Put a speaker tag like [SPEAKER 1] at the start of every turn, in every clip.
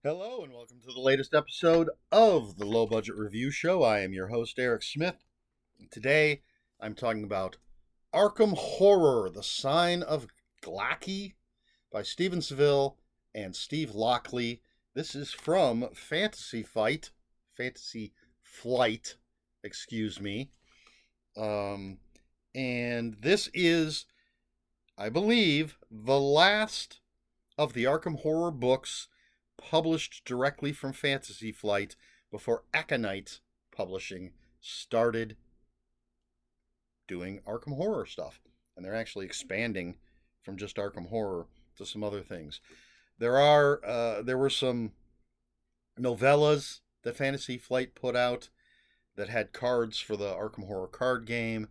[SPEAKER 1] Hello, and welcome to the latest episode of the Low Budget Review Show. I am your host, Eric Smith. Today, I'm talking about Arkham Horror, the Sign of Glaaki by Stephen Savile and Steve Lockley. This is from Fantasy Flight, excuse me. And this is, I believe, the last of the Arkham Horror books published directly from Fantasy Flight before Aconite Publishing started doing Arkham Horror stuff. And they're actually expanding from just Arkham Horror to some other things. There were some novellas that Fantasy Flight put out that had cards for the Arkham Horror card game,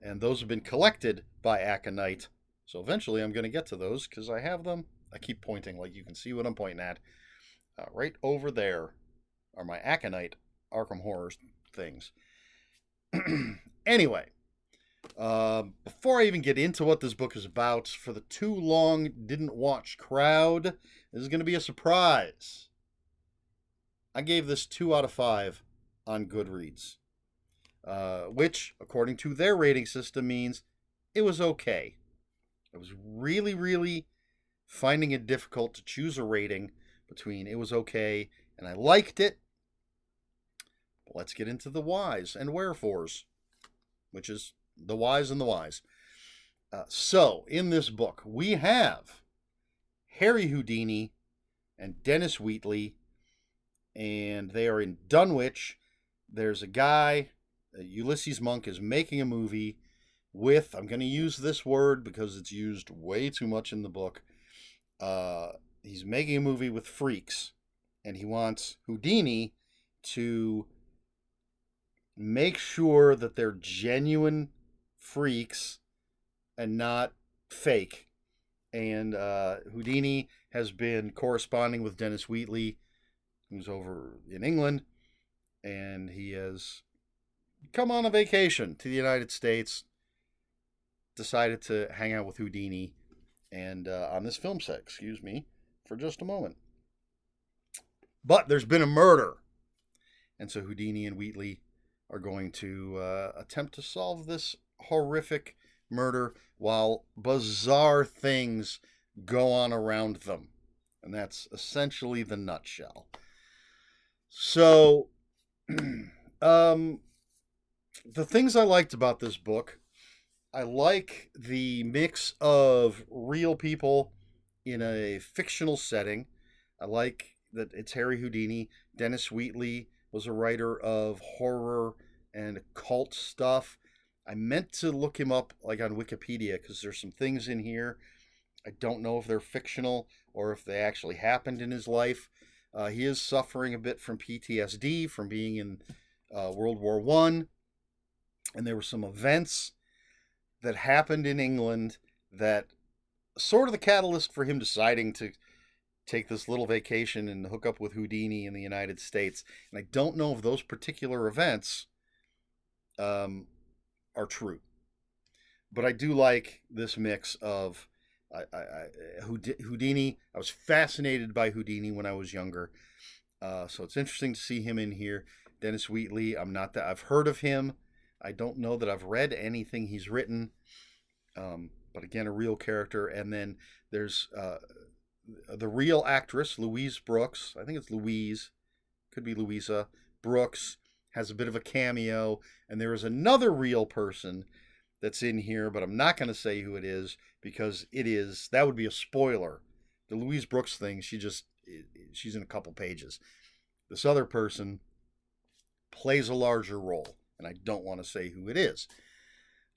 [SPEAKER 1] and those have been collected by Aconite. So eventually I'm going to get to those because I have them. I keep pointing like you can see what I'm pointing at. Right over there are my Aconite Arkham Horror things. Anyway, before I even get into what this book is about, for the too long didn't watch crowd, this is going to be a surprise. I gave this 2 out of 5 on Goodreads, which, according to their rating system, means it was okay. I was really finding it difficult to choose a rating between it was okay and I liked it. But let's get into the whys and wherefores, which is the whys and the whys. So, in this book, we have Harry Houdini and Dennis Wheatley, and they are in Dunwich. There's a guy, Ulysses Monk, is making a movie with, I'm going to use this word because it's used way too much in the book, he's making a movie with freaks, and he wants Houdini to make sure that they're genuine freaks and not fake. And Houdini has been corresponding with Dennis Wheatley, who's over in England, and he has come on a vacation to the United States, decided to hang out with Houdini and on this film set, for just a moment. But there's been a murder. And so Houdini and Wheatley are going to attempt to solve this horrific murder while bizarre things go on around them. And that's essentially the nutshell. So, the things I liked about this book, I like the mix of real people in a fictional setting. I like that it's Harry Houdini. Dennis Wheatley was a writer of horror and occult stuff. I meant to look him up like on Wikipedia because there's some things in here. I don't know if they're fictional or if they actually happened in his life. He is suffering a bit from PTSD from being in World War I. And there were some events that happened in England that sort of the catalyst for him deciding to take this little vacation and hook up with Houdini in the United States. And I don't know if those particular events are true. But I do like this mix of Houdini. I was fascinated by Houdini when I was younger. So it's interesting to see him in here. Dennis Wheatley, I've heard of him. I don't know that I've read anything he's written. But again, a real character. And then there's the real actress, Louise Brooks. I think it's Louise. Could be Louisa. Brooks has a bit of a cameo. And there is another real person that's in here, but I'm not going to say who it is because that would be a spoiler. The Louise Brooks thing, she's in a couple pages. This other person plays a larger role, and I don't want to say who it is.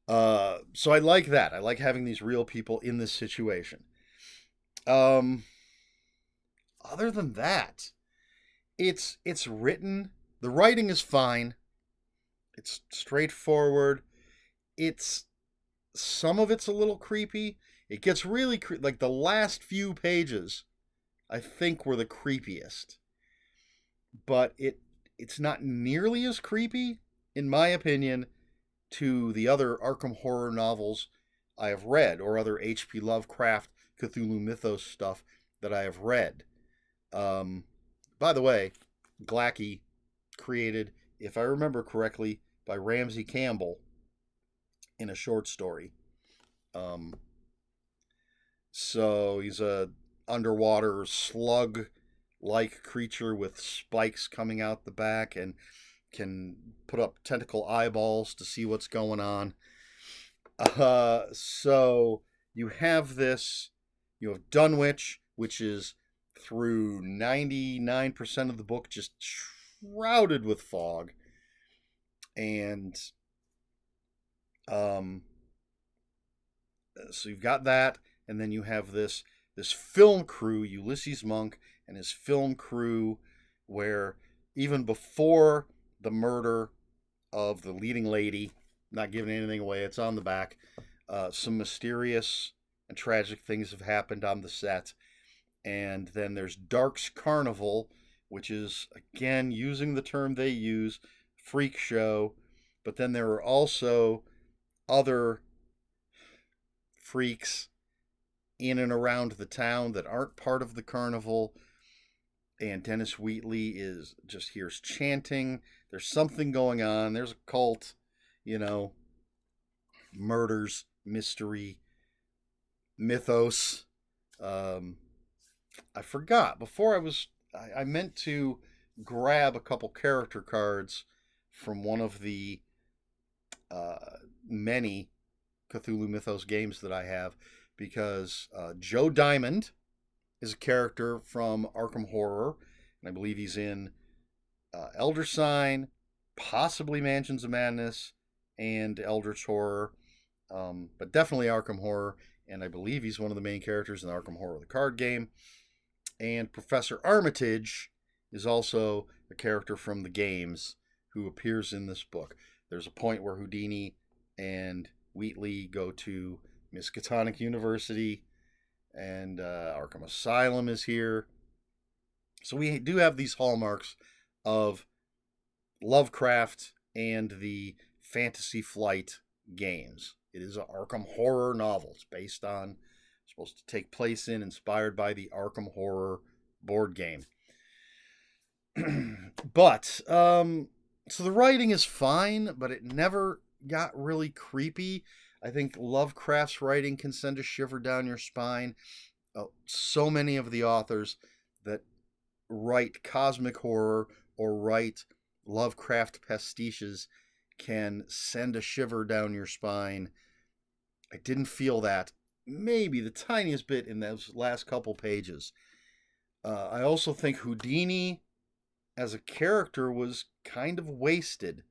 [SPEAKER 1] So I like that. I like having these real people in this situation. Other than that, it's written. The writing is fine. It's straightforward. Some of it's a little creepy. It gets really like the last few pages, I think, were the creepiest. But it's not nearly as creepy, in my opinion, to the other Arkham Horror novels I have read, or other H.P. Lovecraft, Cthulhu Mythos stuff that I have read. By the way, Glaaki created, if I remember correctly, by Ramsey Campbell in a short story. Um, so he's a underwater slug-like creature with spikes coming out the back and can put up tentacle eyeballs to see what's going on. So you have this, you have Dunwich, which is through 99% of the book just shrouded with fog. And so you've got that, and then you have this film crew, Ulysses Monk and his film crew, where even before the murder of the leading lady, not giving anything away, it's on the back, some mysterious and tragic things have happened on the set. And then there's Dark's Carnival, which is, again, using the term they use, freak show. But then there are also other freaks in and around the town that aren't part of the carnival. And Dennis Wheatley is just hears chanting. There's something going on. There's a cult, murders, mystery, mythos. I forgot. Before I meant to grab a couple character cards from one of the many Cthulhu Mythos games that I have, because Joe Diamond is a character from Arkham Horror, and I believe he's in Elder Sign, possibly Mansions of Madness, and Eldritch Horror, but definitely Arkham Horror, and I believe he's one of the main characters in Arkham Horror, the card game. And Professor Armitage is also a character from the games who appears in this book. There's a point where Houdini and Wheatley go to Miskatonic University, and Arkham Asylum is here. So we do have these hallmarks of Lovecraft and the Fantasy Flight games. It is an Arkham Horror novel. It's based on, supposed to take place in, inspired by the Arkham Horror board game. But, so the writing is fine, but it never got really creepy. I think Lovecraft's writing can send a shiver down your spine. So many of the authors that write cosmic horror or write Lovecraft pastiches can send a shiver down your spine. I didn't feel that maybe the tiniest bit in those last couple pages. I also think Houdini as a character was kind of wasted.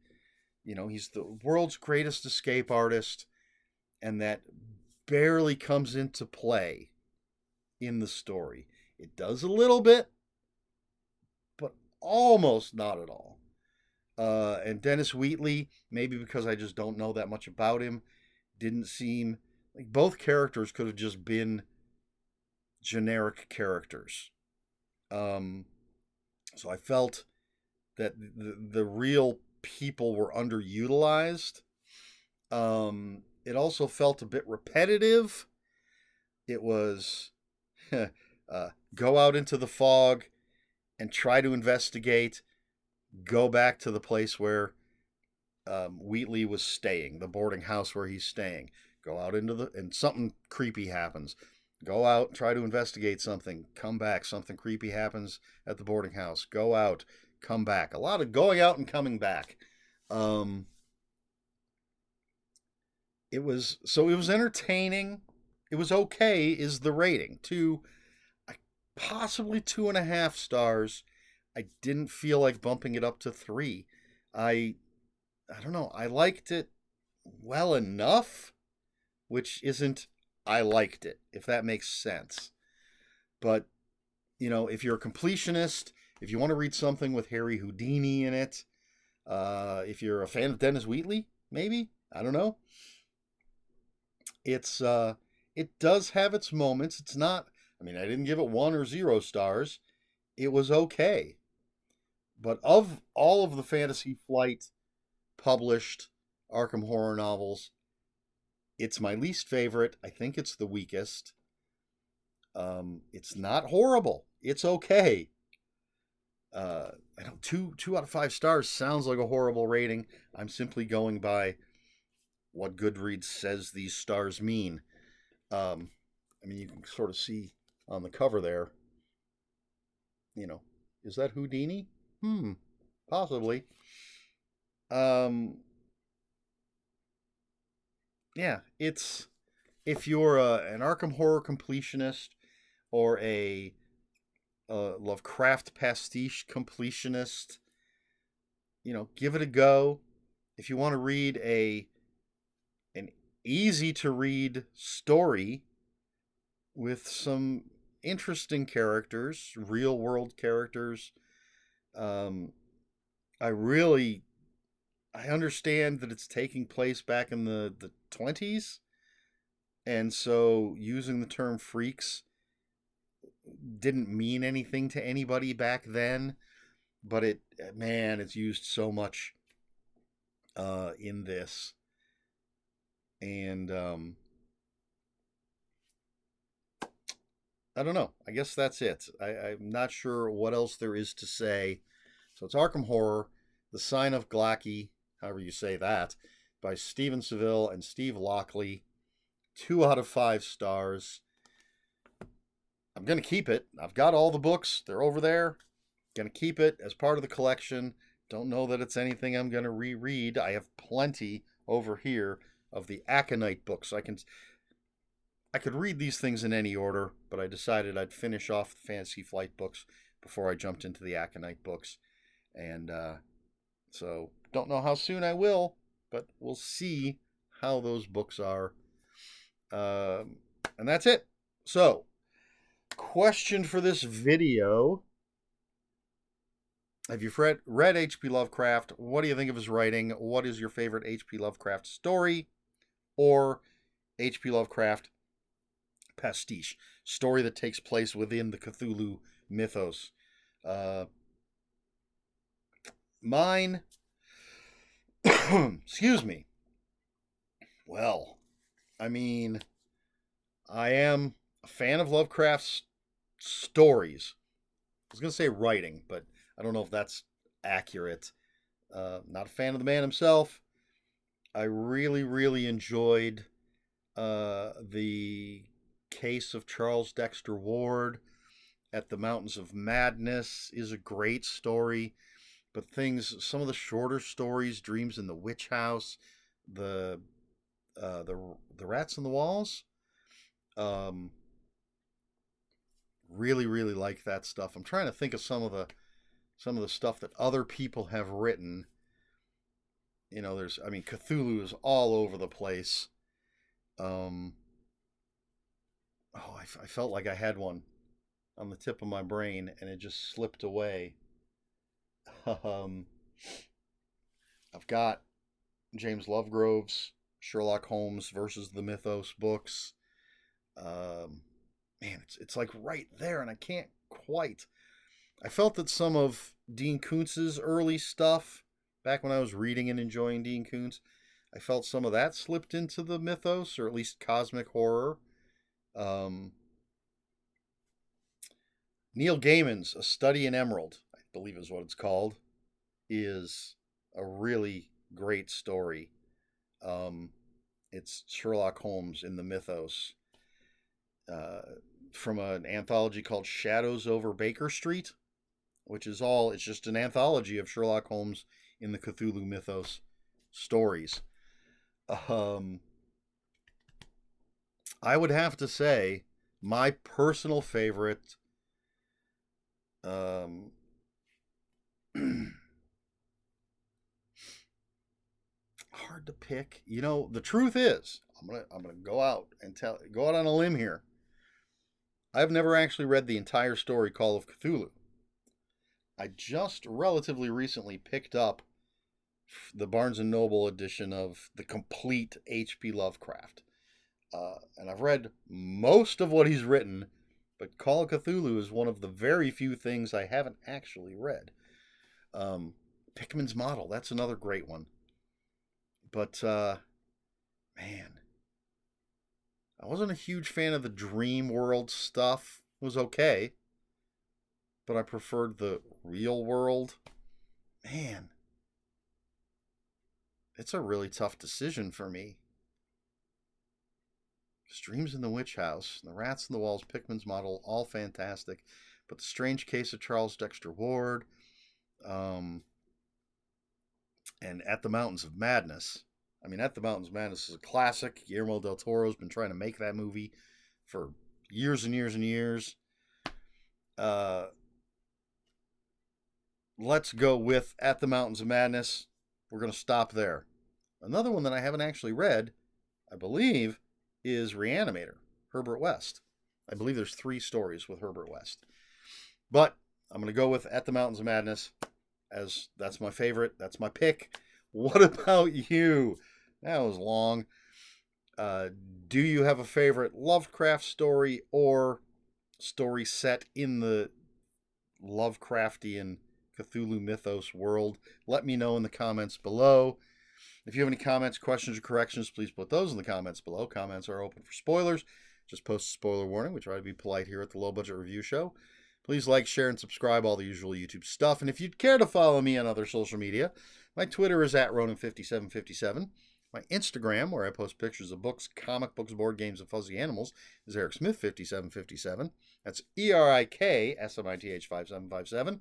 [SPEAKER 1] He's the world's greatest escape artist, and that barely comes into play in the story. It does a little bit, but almost not at all. And Dennis Wheatley, maybe because I just don't know that much about him, didn't seem like both characters could have just been generic characters. So I felt that the real people were underutilized. It also felt a bit repetitive. It was go out into the fog and try to investigate, go back to the place where Wheatley was staying, the boarding house where he's staying. Go out and something creepy happens. Go out, try to investigate something, come back, something creepy happens at the boarding house. Go out, come back. A lot of going out and coming back. It was entertaining. It was okay, is the rating. Possibly 2.5 stars. I didn't feel like bumping it up to 3. I don't know. I liked it well enough, which isn't I liked it, if that makes sense. But, if you're a completionist, if you want to read something with Harry Houdini in it, if you're a fan of Dennis Wheatley, maybe, I don't know. It does have its moments. It's not, I didn't give it 1 or 0 stars. It was okay. But of all of the Fantasy Flight published Arkham Horror novels, it's my least favorite. I think it's the weakest. It's not horrible. It's okay. I don't two out of 5 stars sounds like a horrible rating. I'm simply going by what Goodreads says these stars mean. I mean, you can sort of see on the cover there. Is that Houdini? Possibly. Um, yeah, it's if you're an Arkham Horror completionist or a Lovecraft pastiche completionist, give it a go. If you want to read an easy to read story with some interesting characters, real world characters, um, I understand that it's taking place back in the 20s, and so using the term freaks didn't mean anything to anybody back then, but it's used so much in this. And I don't know. I guess that's it. I'm not sure what else there is to say. So it's Arkham Horror, The Sign of Glaaki, however you say that, by Stephen Savile and Steve Lockley. 2 out of 5 stars. I'm going to keep it. I've got all the books. They're over there. Going to keep it as part of the collection. Don't know that it's anything I'm going to reread. I have plenty over here of the Aconite books. I could read these things in any order, but I decided I'd finish off the Fantasy Flight books before I jumped into the Aconite books. And so don't know how soon I will, but we'll see how those books are. And that's it. So, question for this video. Have you read H.P. Lovecraft? What do you think of his writing? What is your favorite H.P. Lovecraft story or H.P. Lovecraft pastiche? Story that takes place within the Cthulhu mythos. Mine, excuse me. Well, I mean, I am a fan of Lovecraft's stories. I was going to say writing, but I don't know if that's accurate. Not a fan of the man himself. I really, really enjoyed the Case of Charles Dexter Ward at the Mountains of Madness is a great story. But some of the shorter stories, Dreams in the Witch House, the Rats in the Walls, really, really like that stuff. I'm trying to think of some of the stuff that other people have written. Cthulhu is all over the place. I felt like I had one on the tip of my brain and it just slipped away. I've got James Lovegrove's Sherlock Holmes versus the Mythos books. It's like right there, and I can't quite. I felt that some of Dean Koontz's early stuff, back when I was reading and enjoying Dean Koontz, I felt some of that slipped into the mythos, or at least cosmic horror. Neil Gaiman's A Study in Emerald, I believe is what it's called, is a really great story. It's Sherlock Holmes in the mythos, from an anthology called Shadows Over Baker Street, which is it's just an anthology of Sherlock Holmes in the Cthulhu mythos stories. I would have to say my personal favorite, hard to pick. The truth is, I'm gonna go out on a limb here. I've never actually read the entire story Call of Cthulhu. I just relatively recently picked up the Barnes & Noble edition of the complete H.P. Lovecraft. And I've read most of what he's written, but Call of Cthulhu is one of the very few things I haven't actually read. Pickman's Model, that's another great one. But, man, I wasn't a huge fan of the Dream World stuff. It was okay. but I preferred the real world. Man, it's a really tough decision for me. Streams in the Witch House, The Rats in the Walls, Pickman's Model, all fantastic. But The Strange Case of Charles Dexter Ward, and At the Mountains of Madness. I mean, At the Mountains of Madness is a classic. Guillermo del Toro's been trying to make that movie for years and years and years. Let's go with At the Mountains of Madness. We're going to stop there. Another one that I haven't actually read, I believe, is Reanimator, Herbert West. I believe there's 3 stories with Herbert West. But I'm going to go with At the Mountains of Madness, as that's my favorite. That's my pick. What about you? That was long. Do you have a favorite Lovecraft story or story set in the Lovecraftian Cthulhu mythos world? Let me know in the comments below. If you have any comments, questions, or corrections, please put those in the comments below. Comments are open for spoilers. Just post a spoiler warning. We try to be polite here at the Low Budget Review Show. Please like, share, and subscribe, all the usual YouTube stuff. And if you'd care to follow me on other social media, my Twitter is @Ronan5757. My Instagram, where I post pictures of books, comic books, board games, and fuzzy animals, is EricSmith5757. That's ERIKSMITH5757.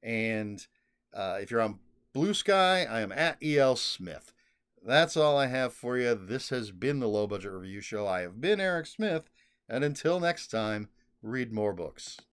[SPEAKER 1] And if you're on Blue Sky, I am @ELSmith. That's all I have for you. This has been the Low Budget Review Show. I have been Eric Smith, and until next time, read more books.